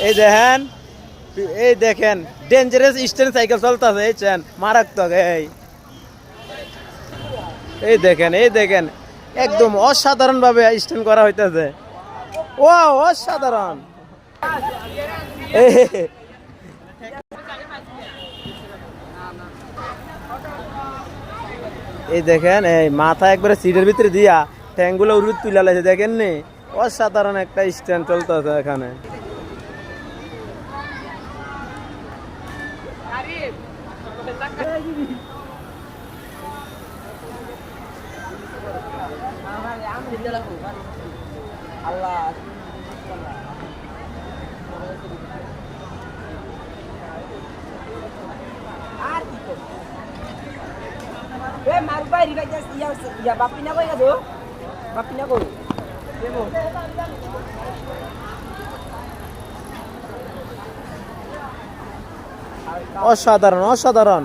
এই দেখেন, এই দেখেন ডেঞ্জারাস স্ট্যান্ড সাইকেল চলতেছে, এই চেন মারাত্মক। এই দেখেন একদম অসাধারণ ভাবে স্ট্যান্ড করা হইতেছে। ও অসাধারণ। এই দেখেন এই মাথা একবারে সিটের ভিতরে দিয়া ট্যাঙ্গুলো উড়ুত তুলে লাগছে, দেখেন নি অসাধারণ একটা স্ট্যান্ড চলতেছে এখানে। অসাধারণ অসাধারণ।